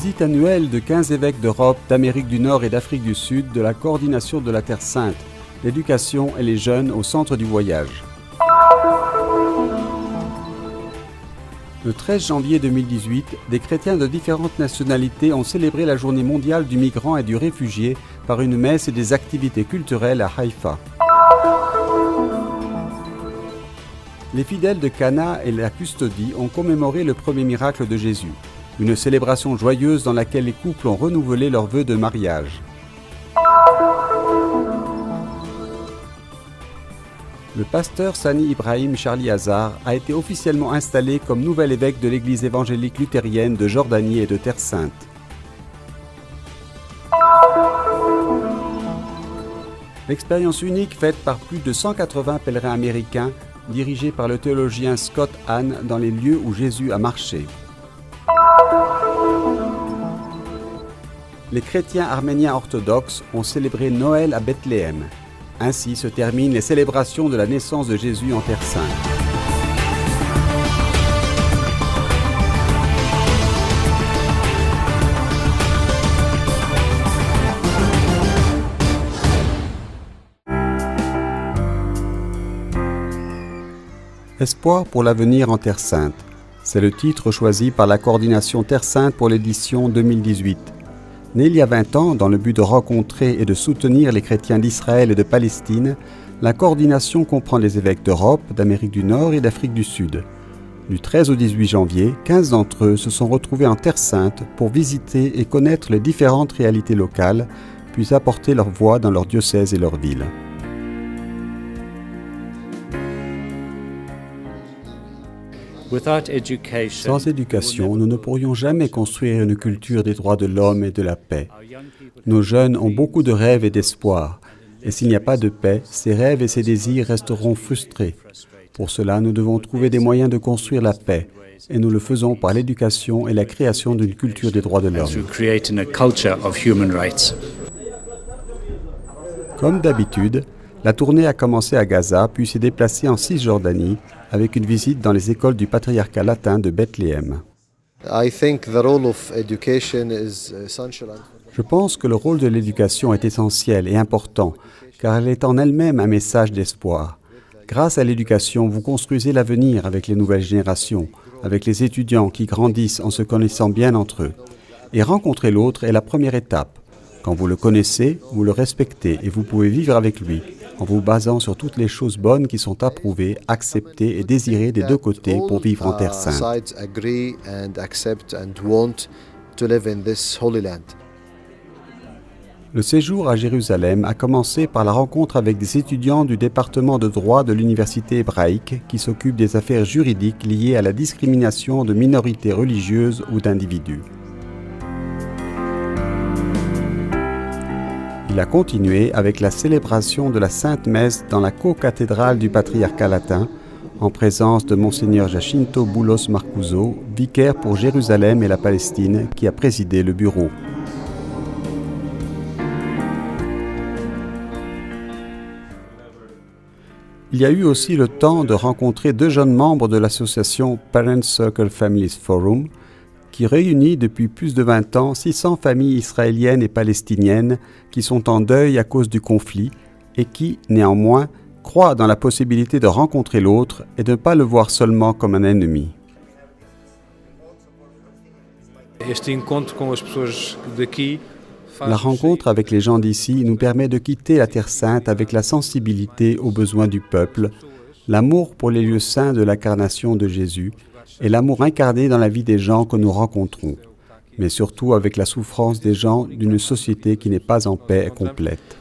Visite annuelle de 15 évêques d'Europe, d'Amérique du Nord et d'Afrique du Sud de la coordination de la Terre Sainte, l'éducation et les jeunes au centre du voyage. Le 13 janvier 2018, des chrétiens de différentes nationalités ont célébré la journée mondiale du migrant et du réfugié par une messe et des activités culturelles à Haïfa. Les fidèles de Cana et la Custodie ont commémoré le premier miracle de Jésus, une célébration joyeuse dans laquelle les couples ont renouvelé leurs vœux de mariage. Le pasteur Sani Ibrahim Charlie Hazar a été officiellement installé comme nouvel évêque de l'église évangélique luthérienne de Jordanie et de Terre Sainte. L'expérience unique faite par plus de 180 pèlerins américains, dirigés par le théologien Scott Hahn dans les lieux où Jésus a marché. Les chrétiens arméniens orthodoxes ont célébré Noël à Bethléem. Ainsi se terminent les célébrations de la naissance de Jésus en Terre Sainte. Espoir pour l'avenir en Terre Sainte. C'est le titre choisi par la coordination Terre Sainte pour l'édition 2018. Né il y a 20 ans, dans le but de rencontrer et de soutenir les chrétiens d'Israël et de Palestine, la coordination comprend les évêques d'Europe, d'Amérique du Nord et d'Afrique du Sud. Du 13 au 18 janvier, 15 d'entre eux se sont retrouvés en Terre Sainte pour visiter et connaître les différentes réalités locales, puis apporter leur voix dans leur diocèse et leur ville. Sans éducation, nous ne pourrions jamais construire une culture des droits de l'homme et de la paix. Nos jeunes ont beaucoup de rêves et d'espoirs, et s'il n'y a pas de paix, ces rêves et ces désirs resteront frustrés. Pour cela, nous devons trouver des moyens de construire la paix, et nous le faisons par l'éducation et la création d'une culture des droits de l'homme. Comme d'habitude, la tournée a commencé à Gaza, puis s'est déplacée en Cisjordanie, avec une visite dans les écoles du patriarcat latin de Bethléem. Je pense que le rôle de l'éducation est essentiel et important, car elle est en elle-même un message d'espoir. Grâce à l'éducation, vous construisez l'avenir avec les nouvelles générations, avec les étudiants qui grandissent en se connaissant bien entre eux. Et rencontrer l'autre est la première étape. Quand vous le connaissez, vous le respectez et vous pouvez vivre avec lui, en vous basant sur toutes les choses bonnes qui sont approuvées, acceptées et désirées des deux côtés pour vivre en Terre Sainte. Le séjour à Jérusalem a commencé par la rencontre avec des étudiants du département de droit de l'université hébraïque qui s'occupent des affaires juridiques liées à la discrimination de minorités religieuses ou d'individus. Il a continué avec la célébration de la Sainte Messe dans la co-cathédrale du patriarcat latin, en présence de Monseigneur Jacinto Boulos Marcuso, vicaire pour Jérusalem et la Palestine, qui a présidé le bureau. Il y a eu aussi le temps de rencontrer deux jeunes membres de l'association Parent Circle Families Forum, qui réunit depuis plus de 20 ans 600 familles israéliennes et palestiniennes qui sont en deuil à cause du conflit et qui, néanmoins, croient dans la possibilité de rencontrer l'autre et de ne pas le voir seulement comme un ennemi. La rencontre avec les gens d'ici nous permet de quitter la Terre Sainte avec la sensibilité aux besoins du peuple, l'amour pour les lieux saints de l'incarnation de Jésus et l'amour incarné dans la vie des gens que nous rencontrons, mais surtout avec la souffrance des gens d'une société qui n'est pas en paix et complète.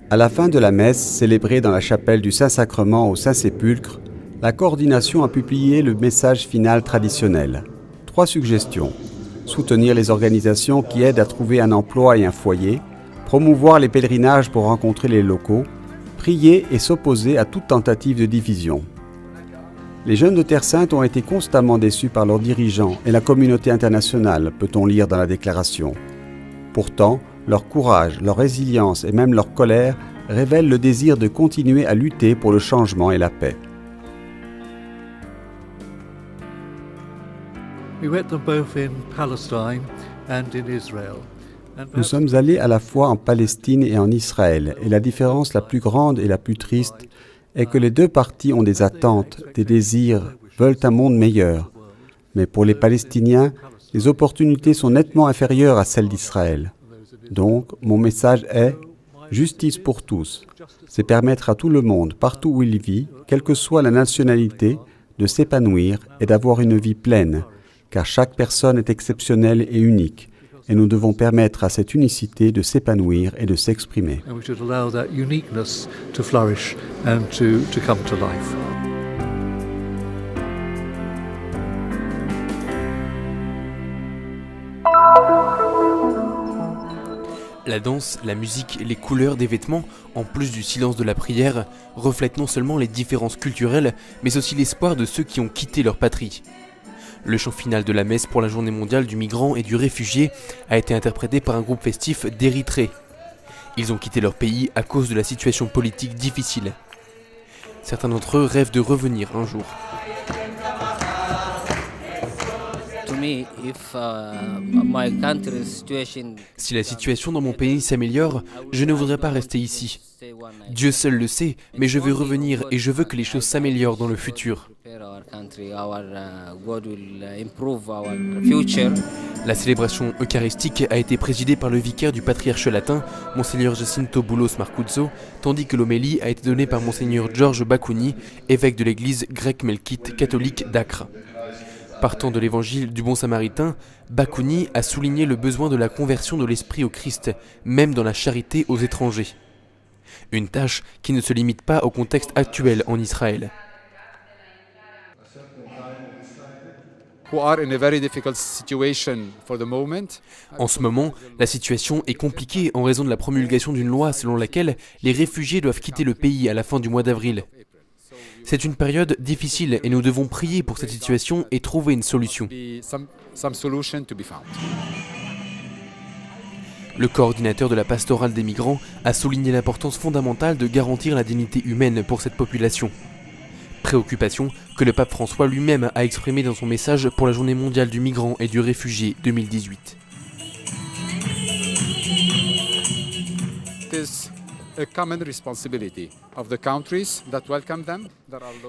À la fin de la messe, célébrée dans la chapelle du Saint-Sacrement au Saint-Sépulcre, la coordination a publié le message final traditionnel. 3 suggestions. Soutenir les organisations qui aident à trouver un emploi et un foyer, promouvoir les pèlerinages pour rencontrer les locaux, prier et s'opposer à toute tentative de division. Les jeunes de Terre Sainte ont été constamment déçus par leurs dirigeants et la communauté internationale, peut-on lire dans la déclaration. Pourtant, leur courage, leur résilience et même leur colère révèle le désir de continuer à lutter pour le changement et la paix. Nous sommes allés à la fois en Palestine et en Israël, et la différence la plus grande et la plus triste est que les deux parties ont des attentes, des désirs, veulent un monde meilleur. Mais pour les Palestiniens, les opportunités sont nettement inférieures à celles d'Israël. Donc, mon message est justice pour tous. C'est permettre à tout le monde, partout où il vit, quelle que soit la nationalité, de s'épanouir et d'avoir une vie pleine, car chaque personne est exceptionnelle et unique. Et nous devons permettre à cette unicité de s'épanouir et de s'exprimer. La danse, la musique, les couleurs des vêtements, en plus du silence de la prière, reflètent non seulement les différences culturelles, mais aussi l'espoir de ceux qui ont quitté leur patrie. Le chant final de la messe pour la journée mondiale du migrant et du réfugié a été interprété par un groupe festif d'Érythrée. Ils ont quitté leur pays à cause de la situation politique difficile. Certains d'entre eux rêvent de revenir un jour. Si la situation dans mon pays s'améliore, je ne voudrais pas rester ici. Dieu seul le sait, mais je veux revenir et je veux que les choses s'améliorent dans le futur. La célébration eucharistique a été présidée par le vicaire du patriarche latin, Monseigneur Jacinto Boulos Marcuzzo, tandis que l'homélie a été donnée par Monseigneur Georges Bakouni, évêque de l'église grecque-melkite catholique d'Acre. Partant de l'évangile du bon samaritain, Bakouni a souligné le besoin de la conversion de l'esprit au Christ, même dans la charité aux étrangers. Une tâche qui ne se limite pas au contexte actuel en Israël. En ce moment, la situation est compliquée en raison de la promulgation d'une loi selon laquelle les réfugiés doivent quitter le pays à la fin du mois d'avril. C'est une période difficile et nous devons prier pour cette situation et trouver une solution. Le coordinateur de la pastorale des migrants a souligné l'importance fondamentale de garantir la dignité humaine pour cette population. Préoccupation que le pape François lui-même a exprimée dans son message pour la journée mondiale du migrant et du réfugié 2018.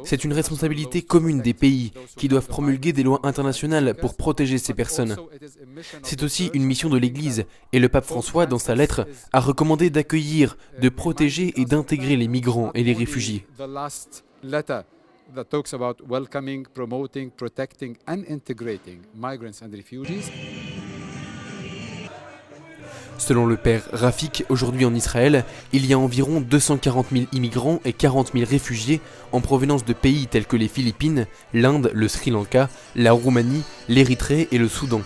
C'est une responsabilité commune des pays qui doivent promulguer des lois internationales pour protéger ces personnes. C'est aussi une mission de l'Église et le pape François, dans sa lettre, a recommandé d'accueillir, de protéger et d'intégrer les migrants et les réfugiés. Selon le père Rafik, aujourd'hui en Israël, il y a environ 240 000 immigrants et 40 000 réfugiés en provenance de pays tels que les Philippines, l'Inde, le Sri Lanka, la Roumanie, l'Érythrée et le Soudan.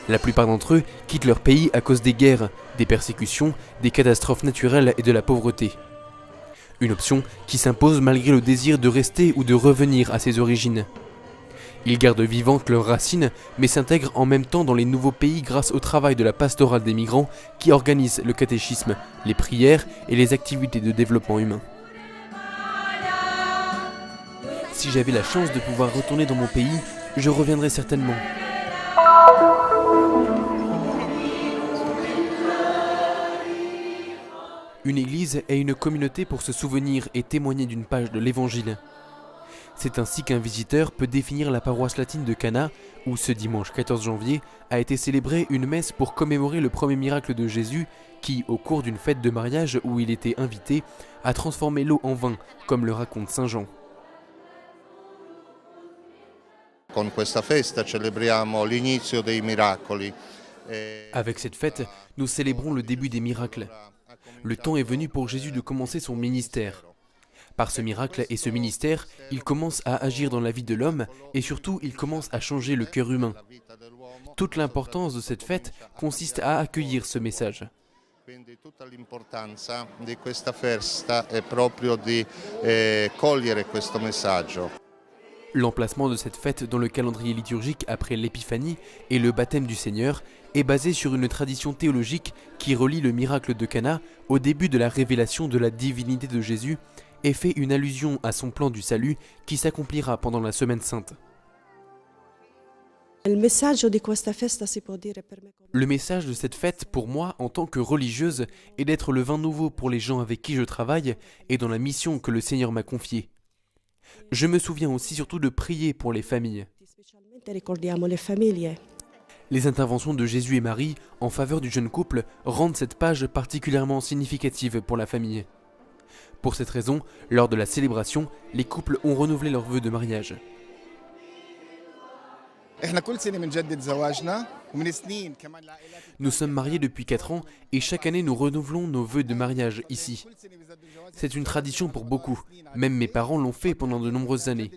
La plupart d'entre eux quittent leur pays à cause des guerres, des persécutions, des catastrophes naturelles et de la pauvreté. Une option qui s'impose malgré le désir de rester ou de revenir à ses origines. Ils gardent vivantes leurs racines, mais s'intègrent en même temps dans les nouveaux pays grâce au travail de la pastorale des migrants qui organise le catéchisme, les prières et les activités de développement humain. Si j'avais la chance de pouvoir retourner dans mon pays, je reviendrais certainement. Une église est une communauté pour se souvenir et témoigner d'une page de l'évangile. C'est ainsi qu'un visiteur peut définir la paroisse latine de Cana, où ce dimanche 14 janvier a été célébrée une messe pour commémorer le premier miracle de Jésus qui, au cours d'une fête de mariage où il était invité, a transformé l'eau en vin, comme le raconte Saint Jean. Avec cette fête, nous célébrons le début des miracles. Le temps est venu pour Jésus de commencer son ministère. Par ce miracle et ce ministère, il commence à agir dans la vie de l'homme et surtout il commence à changer le cœur humain. Toute l'importance de cette fête consiste à accueillir ce message. Quindi tutta l'importanza di questa festa è proprio di cogliere questo messaggio. L'emplacement de cette fête dans le calendrier liturgique après l'Épiphanie et le baptême du Seigneur est basé sur une tradition théologique qui relie le miracle de Cana au début de la révélation de la divinité de Jésus et fait une allusion à son plan du salut qui s'accomplira pendant la Semaine Sainte. Le message de cette fête, pour moi, en tant que religieuse, est d'être le vin nouveau pour les gens avec qui je travaille et dans la mission que le Seigneur m'a confiée. Je me souviens aussi surtout de prier pour les familles. Les interventions de Jésus et Marie en faveur du jeune couple rendent cette page particulièrement significative pour la famille. Pour cette raison, lors de la célébration, les couples ont renouvelé leurs vœux de mariage. Nous sommes mariés depuis 4 ans et chaque année nous renouvelons nos vœux de mariage ici. C'est une tradition pour beaucoup, même mes parents l'ont fait pendant de nombreuses années.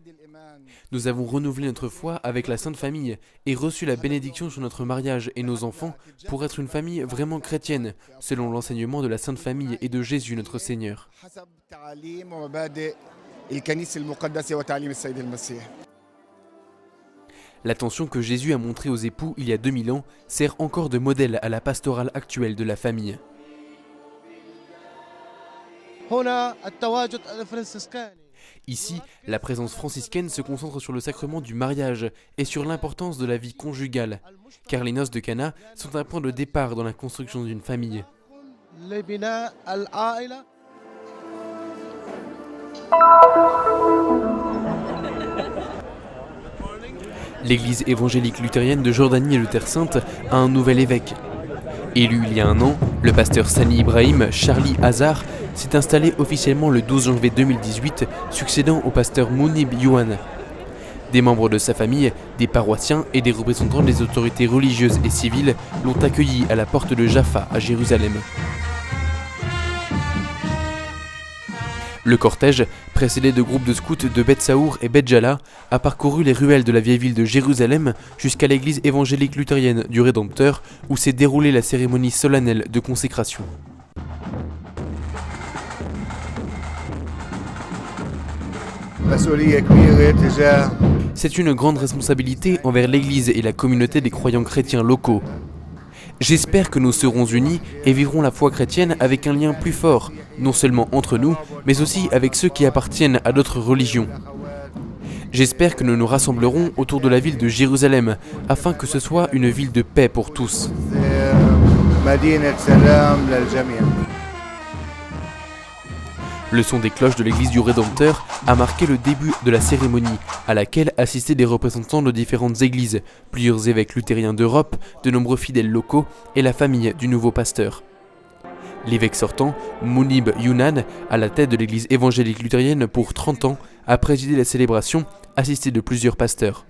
Nous avons renouvelé notre foi avec la Sainte Famille et reçu la bénédiction sur notre mariage et nos enfants pour être une famille vraiment chrétienne, selon l'enseignement de la Sainte Famille et de Jésus notre Seigneur. L'attention que Jésus a montrée aux époux il y a 2000 ans sert encore de modèle à la pastorale actuelle de la famille. Ici, la présence franciscaine se concentre sur le sacrement du mariage et sur l'importance de la vie conjugale, car les noces de Cana sont un point de départ dans la construction d'une famille. L'église évangélique luthérienne de Jordanie et de Terre Sainte a un nouvel évêque. Élu il y a 1 an, le pasteur Sani Ibrahim Charlie Hazar s'est installé officiellement le 12 janvier 2018, succédant au pasteur Mounib Youhan. Des membres de sa famille, des paroissiens et des représentants des autorités religieuses et civiles l'ont accueilli à la porte de Jaffa à Jérusalem. Le cortège, précédé de groupes de scouts de Beth Saour et Beth Jala, a parcouru les ruelles de la vieille ville de Jérusalem jusqu'à l'église évangélique luthérienne du Rédempteur où s'est déroulée la cérémonie solennelle de consécration. C'est une grande responsabilité envers l'église et la communauté des croyants chrétiens locaux. J'espère que nous serons unis et vivrons la foi chrétienne avec un lien plus fort, non seulement entre nous, mais aussi avec ceux qui appartiennent à d'autres religions. J'espère que nous nous rassemblerons autour de la ville de Jérusalem, afin que ce soit une ville de paix pour tous. Le son des cloches de l'église du Rédempteur a marqué le début de la cérémonie, à laquelle assistaient des représentants de différentes églises, plusieurs évêques luthériens d'Europe, de nombreux fidèles locaux et la famille du nouveau pasteur. L'évêque sortant, Mounib Youhan, à la tête de l'église évangélique luthérienne pour 30 ans, a présidé la célébration, assisté de plusieurs pasteurs.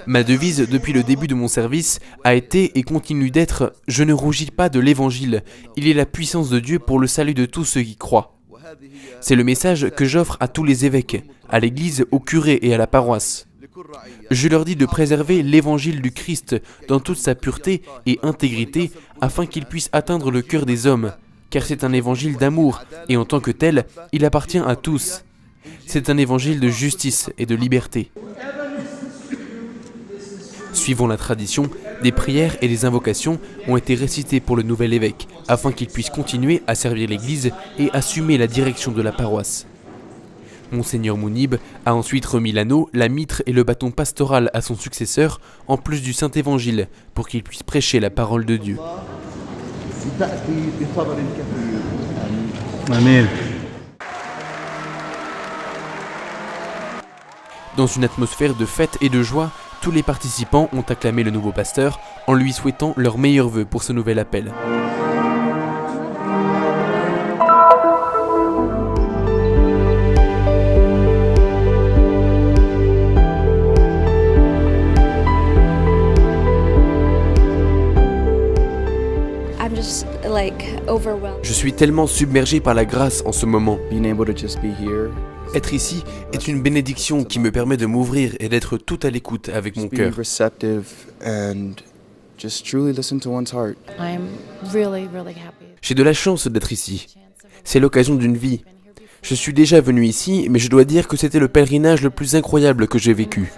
Ma devise depuis le début de mon service a été et continue d'être « Je ne rougis pas de l'évangile, il est la puissance de Dieu pour le salut de tous ceux qui croient ». C'est le message que j'offre à tous les évêques, à l'église, aux curés et à la paroisse. Je leur dis de préserver l'évangile du Christ dans toute sa pureté et intégrité afin qu'il puisse atteindre le cœur des hommes, car c'est un évangile d'amour et en tant que tel, il appartient à tous. C'est un évangile de justice et de liberté. Suivant la tradition, des prières et des invocations ont été récitées pour le nouvel évêque, afin qu'il puisse continuer à servir l'Église et assumer la direction de la paroisse. Monseigneur Mounib a ensuite remis l'anneau, la mitre et le bâton pastoral à son successeur, en plus du Saint-Évangile, pour qu'il puisse prêcher la parole de Dieu. Amen. Dans une atmosphère de fête et de joie, tous les participants ont acclamé le nouveau pasteur en lui souhaitant leurs meilleurs vœux pour ce nouvel appel. Je suis tellement submergé par la grâce en ce moment. Être ici est une bénédiction qui me permet de m'ouvrir et d'être tout à l'écoute avec mon cœur. J'ai de la chance d'être ici. C'est l'occasion d'une vie. Je suis déjà venu ici, mais je dois dire que c'était le pèlerinage le plus incroyable que j'ai vécu.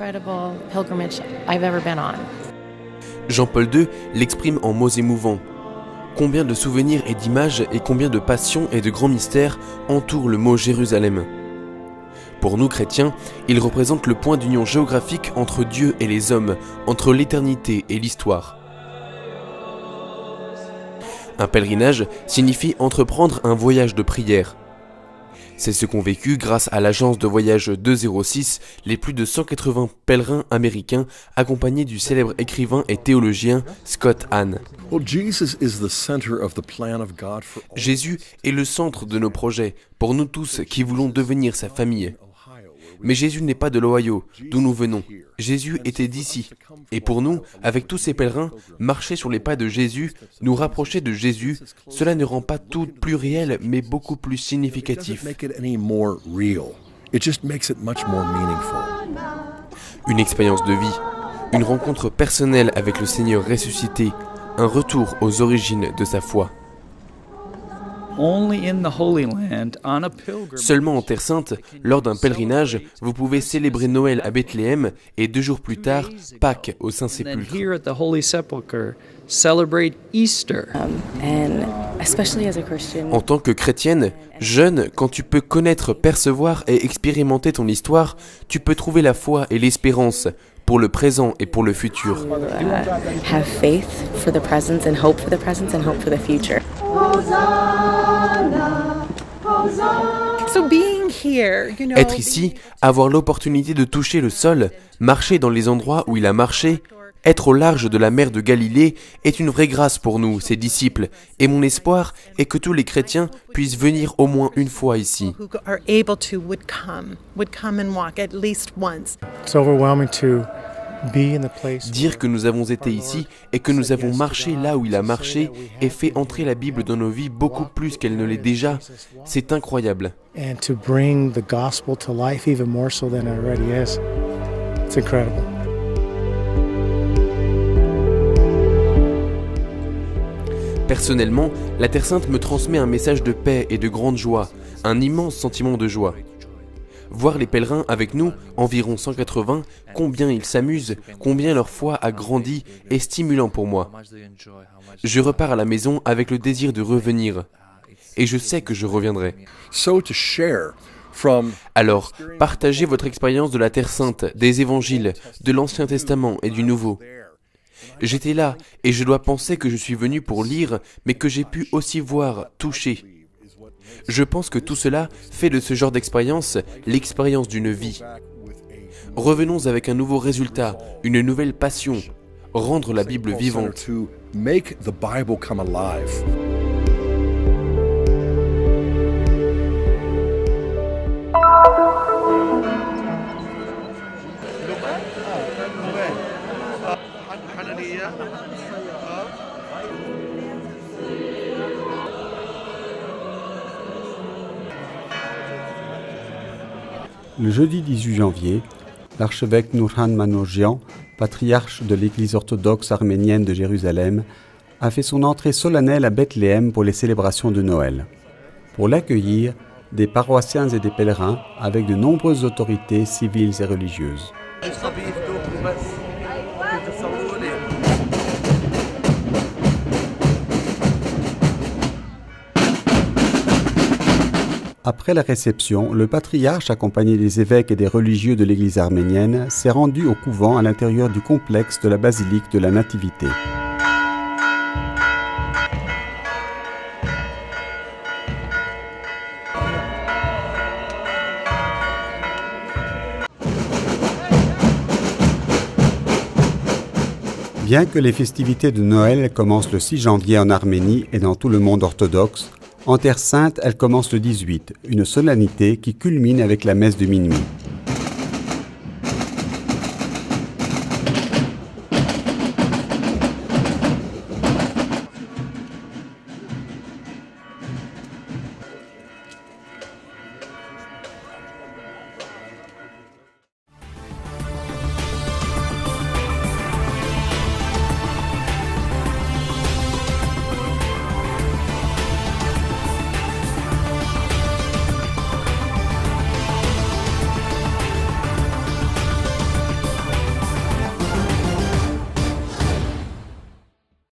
Jean-Paul II l'exprime en mots émouvants. Combien de souvenirs et d'images et combien de passions et de grands mystères entourent le mot Jérusalem. Pour nous chrétiens, il représente le point d'union géographique entre Dieu et les hommes, entre l'éternité et l'histoire. Un pèlerinage signifie entreprendre un voyage de prière. C'est ce qu'ont vécu grâce à l'agence de voyage 206 les plus de 180 pèlerins américains accompagnés du célèbre écrivain et théologien Scott Hahn. Jésus est le centre de nos projets pour nous tous qui voulons devenir sa famille. Mais Jésus n'est pas de l'Ohio, d'où nous venons. Jésus était d'ici. Et pour nous, avec tous ces pèlerins, marcher sur les pas de Jésus, nous rapprocher de Jésus, cela ne rend pas tout plus réel, mais beaucoup plus significatif. Une expérience de vie, une rencontre personnelle avec le Seigneur ressuscité, un retour aux origines de sa foi. Seulement en Terre Sainte, lors d'un pèlerinage, vous pouvez célébrer Noël à Bethléem et 2 jours plus tard, Pâques au Saint-Sépulcre. En tant que chrétienne, jeune, quand tu peux connaître, percevoir et expérimenter ton histoire, tu peux trouver la foi et l'espérance pour le présent et pour le futur. Être ici, avoir l'opportunité de toucher le sol, marcher dans les endroits où il a marché, être au large de la mer de Galilée est une vraie grâce pour nous, ses disciples, et mon espoir est que tous les chrétiens puissent venir au moins une fois ici. Dire que nous avons été ici et que nous avons marché là où il a marché et fait entrer la Bible dans nos vies beaucoup plus qu'elle ne l'est déjà, c'est incroyable. Personnellement, la Terre Sainte me transmet un message de paix et de grande joie, un immense sentiment de joie. Voir les pèlerins avec nous, environ 180, combien ils s'amusent, combien leur foi a grandi, est stimulant pour moi. Je repars à la maison avec le désir de revenir, et je sais que je reviendrai. Alors, partagez votre expérience de la Terre Sainte, des évangiles, de l'Ancien Testament et du Nouveau. J'étais là, et je dois penser que je suis venu pour lire, mais que j'ai pu aussi voir, toucher. Je pense que tout cela fait de ce genre d'expérience l'expérience d'une vie. Revenons avec un nouveau résultat, une nouvelle passion, rendre la Bible vivante. Le jeudi 18 janvier, l'archevêque Nurhan Manouchian, patriarche de l'Église orthodoxe arménienne de Jérusalem, a fait son entrée solennelle à Bethléem pour les célébrations de Noël. Pour l'accueillir, des paroissiens et des pèlerins avec de nombreuses autorités civiles et religieuses. Après la réception, le patriarche, accompagné des évêques et des religieux de l'Église arménienne, s'est rendu au couvent à l'intérieur du complexe de la basilique de la Nativité. Bien que les festivités de Noël commencent le 6 janvier en Arménie et dans tout le monde orthodoxe, en Terre Sainte, elle commence le 18, une solennité qui culmine avec la messe de minuit.